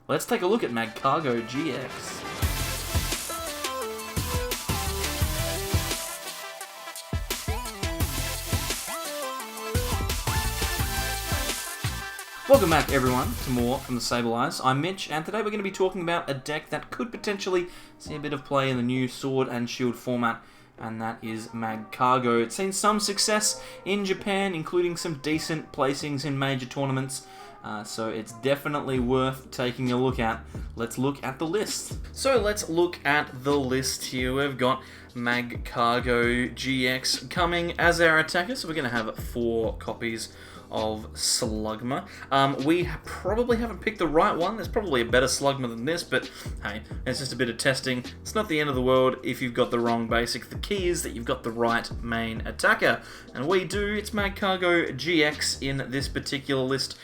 Let's take a look at Magcargo GX. Welcome back everyone to more from the Sable Eyes. I'm Mitch, and today we're going to be talking about a deck that could potentially see a bit of play in the new Sword and Shield format, and that is Magcargo. It's seen some success in Japan, including some decent placings in major tournaments, so it's definitely worth taking a look at. Let's look at the list. So let's look at the list here. We've got Magcargo GX coming as our attacker, so we're going to have 4 copies of Slugma. We probably haven't picked the right one. There's probably a better Slugma than this, but hey, it's just a bit of testing. It's not the end of the world if you've got the wrong basic. The key is that you've got the right main attacker, and we do. It's Magcargo GX in this particular list.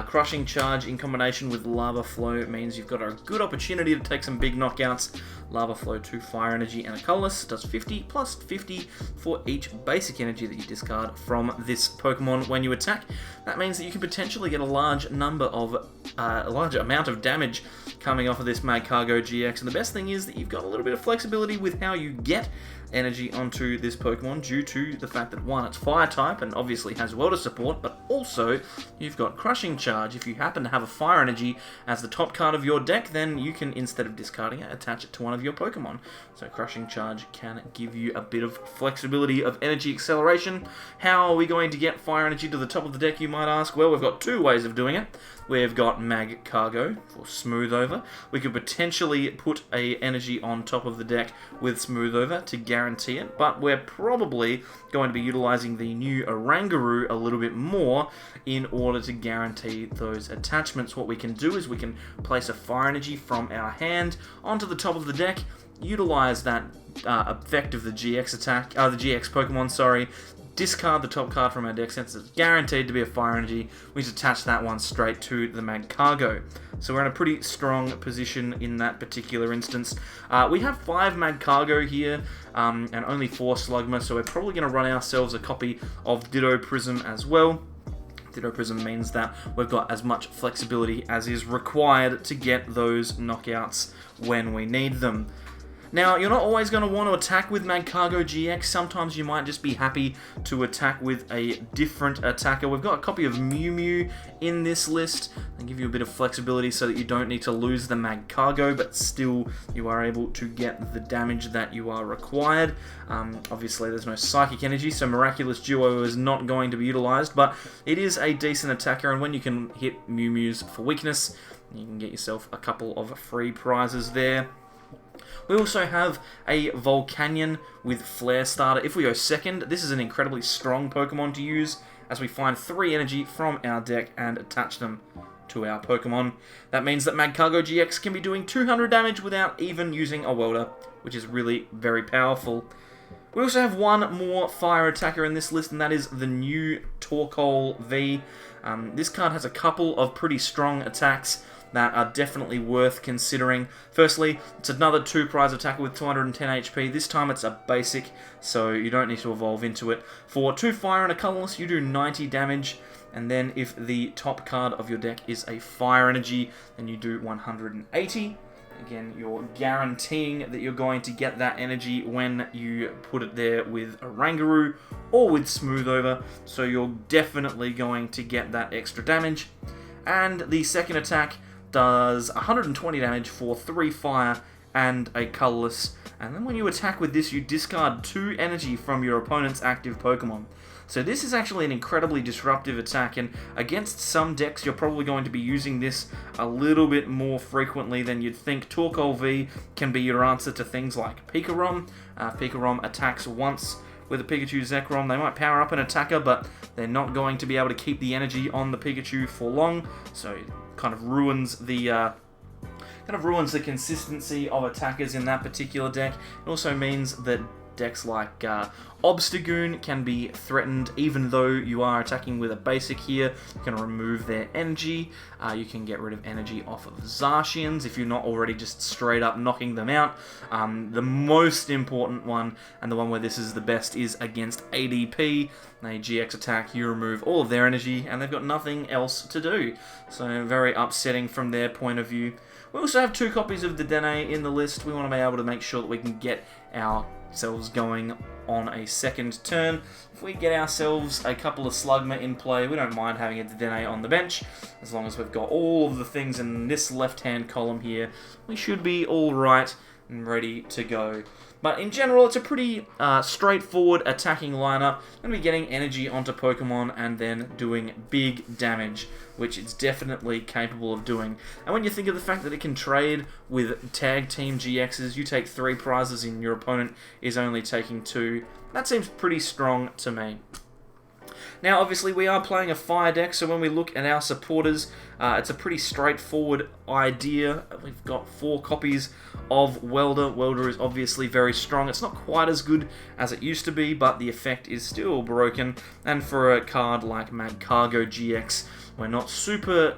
Crushing Charge in combination with Lava Flow means you've got a good opportunity to take some big knockouts. Lava Flow 2 Fire Energy and a Colorless does 50 plus 50 for each basic energy that you discard from this Pokemon when you attack. That means that you can potentially get a large amount of damage coming off of this Magcargo GX, and the best thing is that you've got a little bit of flexibility with how you get energy onto this Pokemon due to the fact that, one, it's Fire type and obviously has Water support, but also you've got Crushing Charge. If you happen to have a Fire Energy as the top card of your deck, then you can, instead of discarding it, attach it to one of your Pokemon. So Crushing Charge can give you a bit of flexibility of energy acceleration. How are we going to get Fire Energy to the top of the deck, you might ask? Well, we've got 2 ways of doing it. We've got Magcargo for Smooth Over. We could potentially put a energy on top of the deck with Smooth Over to guarantee it, but we're probably going to be utilizing the new Oranguru a little bit more in order to guarantee those attachments. What we can do is we can place a Fire Energy from our hand onto the top of the deck, utilize that effect of the GX attack, the GX Pokemon, sorry, discard the top card from our deck since it's guaranteed to be a Fire Energy. We just attach that one straight to the Magcargo. So we're in a pretty strong position in that particular instance. We have 5 Magcargo here and only 4 Slugma, so we're probably going to run ourselves a copy of Ditto Prism as well. Ditto Prism means that we've got as much flexibility as is required to get those knockouts when we need them. Now, you're not always going to want to attack with Magcargo GX. Sometimes you might just be happy to attack with a different attacker. We've got a copy of Mew Mew in this list. They give you a bit of flexibility so that you don't need to lose the Magcargo, but still you are able to get the damage that you are required. Obviously, there's no Psychic Energy, so Miraculous Duo is not going to be utilized, but it is a decent attacker, and when you can hit Mew Mews for weakness, you can get yourself a couple of free prizes there. We also have a Volcanion with Flare Starter. If we go second, this is an incredibly strong Pokemon to use, as we find 3 energy from our deck and attach them to our Pokemon. That means that Magcargo GX can be doing 200 damage without even using a welder, which is really very powerful. We also have one more fire attacker in this list, and that is the new Torkoal V. This card has a couple of pretty strong attacks that are definitely worth considering. Firstly, it's another 2-prize attacker with 210 HP. This time it's a basic, so you don't need to evolve into it. For 2 fire and a colorless, you do 90 damage, and then if the top card of your deck is a Fire Energy, then you do 180. Again, you're guaranteeing that you're going to get that energy when you put it there with Oranguru or with Smooth Over, so you're definitely going to get that extra damage. And the second attack does 120 damage for 3 fire and a colorless, and then when you attack with this, you discard 2 energy from your opponent's active Pokemon. So this is actually an incredibly disruptive attack, and against some decks you're probably going to be using this a little bit more frequently than you'd think. Torkoal V can be your answer to things like Pikarom. Pikarom attacks once with a Pikachu Zekrom. They might power up an attacker, but they're not going to be able to keep the energy on the Pikachu for long, so it kind of ruins the consistency of attackers in that particular deck. It also means that decks like Obstagoon can be threatened even though you are attacking with a basic here. You can remove their energy. You can get rid of energy off of Zacians if you're not already just straight up knocking them out. The most important one, and the one where this is the best, is against ADP. A GX attack, you remove all of their energy, and they've got nothing else to do. So very upsetting from their point of view. We also have 2 copies of Dedenne in the list. We want to be able to make sure that we can get ourselves going on a second turn. If we get ourselves a couple of Slugma in play, we don't mind having a Dedenne on the bench. As long as we've got all of the things in this left-hand column here, we should be alright and ready to go. But in general, it's a pretty straightforward attacking lineup. Going to be getting energy onto Pokemon and then doing big damage, which it's definitely capable of doing. And when you think of the fact that it can trade with Tag Team GXs, you take 3 prizes and your opponent is only taking 2. That seems pretty strong to me. Now, obviously, we are playing a fire deck, so when we look at our supporters, it's a pretty straightforward idea. We've got 4 copies of Welder. Welder is obviously very strong. It's not quite as good as it used to be, but the effect is still broken. And for a card like Magcargo GX, we're not super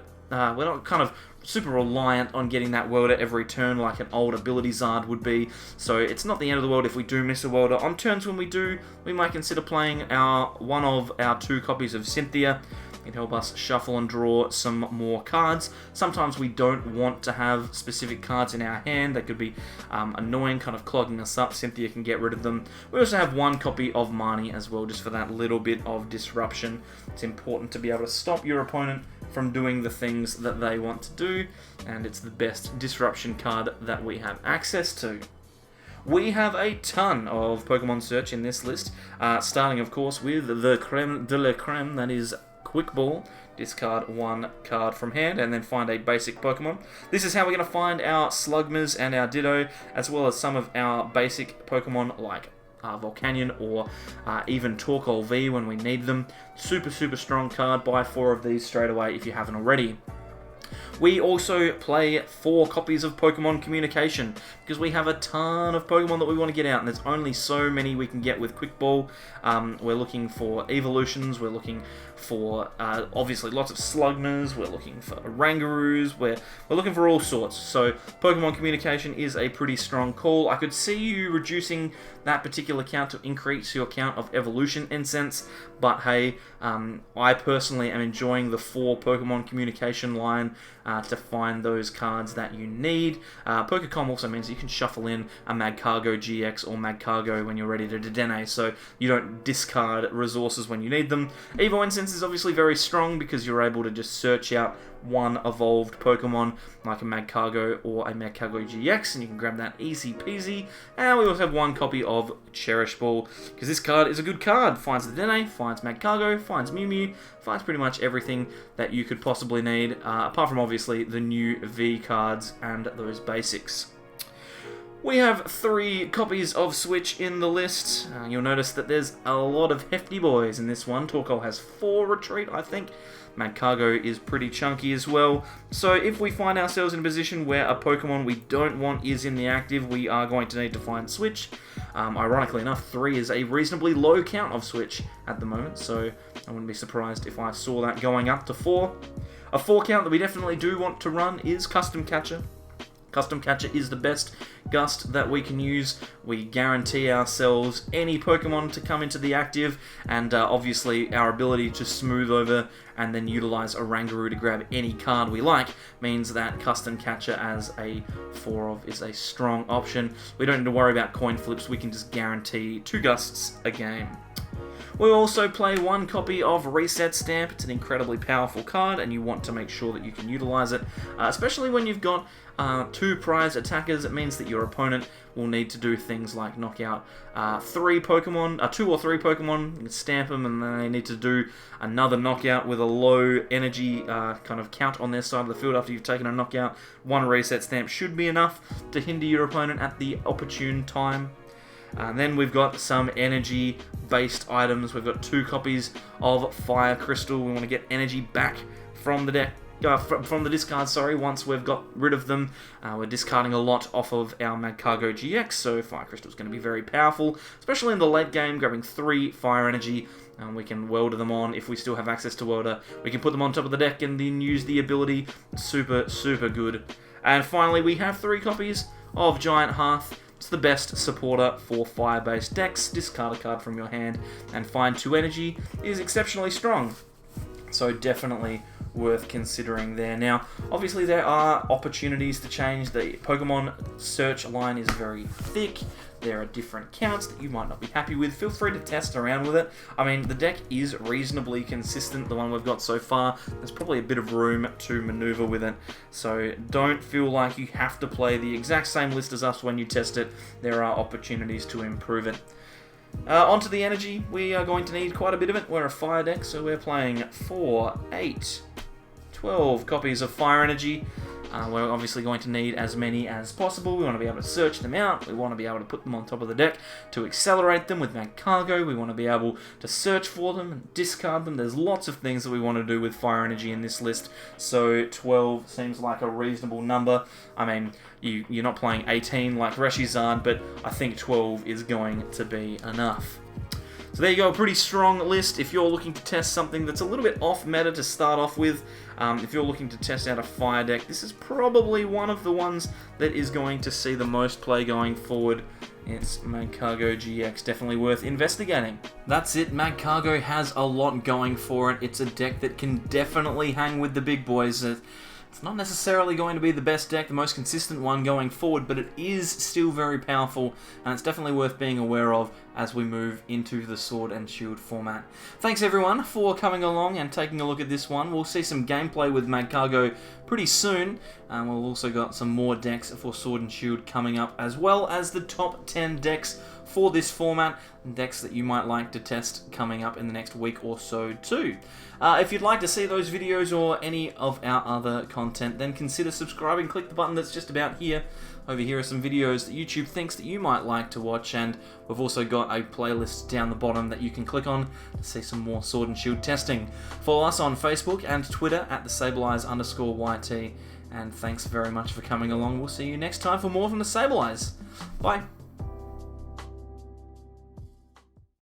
reliant on getting that Welder every turn like an old Ability Zard would be, so it's not the end of the world if we do miss a Welder. On turns when we do, we might consider playing one of our 2 copies of Cynthia. It can help us shuffle and draw some more cards. Sometimes we don't want to have specific cards in our hand. They could be annoying, kind of clogging us up. Cynthia can get rid of them. We also have 1 copy of Marnie as well, just for that little bit of disruption. It's important to be able to stop your opponent from doing the things that they want to do, and it's the best disruption card that we have access to. We have a ton of Pokemon Search in this list, starting of course with the creme de la creme, that is Quick Ball. Discard 1 card from hand and then find a basic Pokemon. This is how we're going to find our Slugmas and our Ditto, as well as some of our basic Pokemon like Volcanion or even Torkoal V when we need them. Super strong card. Buy 4 of these straight away if you haven't already. We also play 4 copies of Pokemon Communication because we have a ton of Pokemon that we want to get out, and there's only so many we can get with Quick Ball. We're looking for evolutions, we're looking for obviously lots of Slugmas, we're looking for Orangurus, we're looking for all sorts. So Pokemon Communication is a pretty strong call. I could see you reducing that particular count to increase your count of Evolution Incense, but hey, I personally am enjoying the 4 Pokemon Communication line to find those cards that you need. Pokecom also means you can shuffle in a Magcargo GX or Magcargo when you're ready to Dedenne, so you don't discard resources when you need them. Evo Incense is obviously very strong because you're able to just search out 1 evolved Pokemon like a Magcargo or a Magcargo GX, and you can grab that easy peasy. And we also have 1 copy of Cherish Ball because this card is a good card. Finds the Dedenne, finds Magcargo, finds Mew Mew, finds pretty much everything that you could possibly need, apart from obviously the new V cards and those basics. We have 3 copies of Switch in the list. You'll notice that there's a lot of hefty boys in this one. Torkoal has 4 Retreat, I think. Magcargo is pretty chunky as well. So if we find ourselves in a position where a Pokemon we don't want is in the active, we are going to need to find Switch. Ironically enough, 3 is a reasonably low count of Switch at the moment, so I wouldn't be surprised if I saw that going up to 4. A 4 count that we definitely do want to run is Custom Catcher. Custom Catcher is the best Gust that we can use. We guarantee ourselves any Pokemon to come into the active, and obviously our ability to smooth over and then utilize Oranguru to grab any card we like means that Custom Catcher as a 4 of is a strong option. We don't need to worry about coin flips, we can just guarantee 2 Gusts a game. We also play 1 copy of Reset Stamp. It's an incredibly powerful card, and you want to make sure that you can utilize it, especially when you've got 2 prize attackers. It means that your opponent will need to do things like knock out 2 or 3 Pokemon, you can stamp them, and then they need to do another knockout with a low energy kind of count on their side of the field after you've taken a knockout. 1 Reset Stamp should be enough to hinder your opponent at the opportune time. Then we've got some energy-based items. We've got 2 copies of Fire Crystal. We want to get energy back from the deck. from the discard, sorry, once we've got rid of them. We're discarding a lot off of our Magcargo GX, so Fire Crystal is going to be very powerful, especially in the late game, grabbing 3 Fire Energy. We can welder them on if we still have access to welder. We can put them on top of the deck and then use the ability. Super, super good. And finally, we have 3 copies of Giant Hearth. It's the best supporter for fire-based decks. Discard a card from your hand and find 2 energy is exceptionally strong. So definitely worth considering there. Now, obviously there are opportunities to change. The Pokemon search line is very thick. There are different counts that you might not be happy with. Feel free to test around with it. I mean, the deck is reasonably consistent, the one we've got so far. There's probably a bit of room to maneuver with it. So don't feel like you have to play the exact same list as us when you test it. There are opportunities to improve it. Onto the energy, we are going to need quite a bit of it. We're a fire deck, so we're playing 4, 8, 12 copies of fire energy. We're obviously going to need as many as possible. We want to be able to search them out. We want to be able to put them on top of the deck to accelerate them with Magcargo. We want to be able to search for them and discard them. There's lots of things that we want to do with fire energy in this list. So 12 seems like a reasonable number. I mean, you're not playing 18 like Reshizard, but I think 12 is going to be enough. So there you go, a pretty strong list. If you're looking to test something that's a little bit off meta to start off with, if you're looking to test out a fire deck, this is probably one of the ones that is going to see the most play going forward. It's Magcargo GX, definitely worth investigating. That's it, Magcargo has a lot going for it. It's a deck that can definitely hang with the big boys. It's not necessarily going to be the best deck, the most consistent one going forward, but it is still very powerful, and it's definitely worth being aware of as we move into the Sword and Shield format. Thanks everyone for coming along and taking a look at this one. We'll see some gameplay with Magcargo pretty soon, and we've also got some more decks for Sword and Shield coming up, as well as the top 10 decks for this format, decks that you might like to test coming up in the next week or so too. If you'd like to see those videos or any of our other content, then consider subscribing. Click the button that's just about here. Over here are some videos that YouTube thinks that you might like to watch, and we've also got a playlist down the bottom that you can click on to see some more Sword and Shield testing. Follow us on Facebook and Twitter at @thesableeyes_YT, and thanks very much for coming along. We'll see you next time for more from the Sable Eyes. Bye.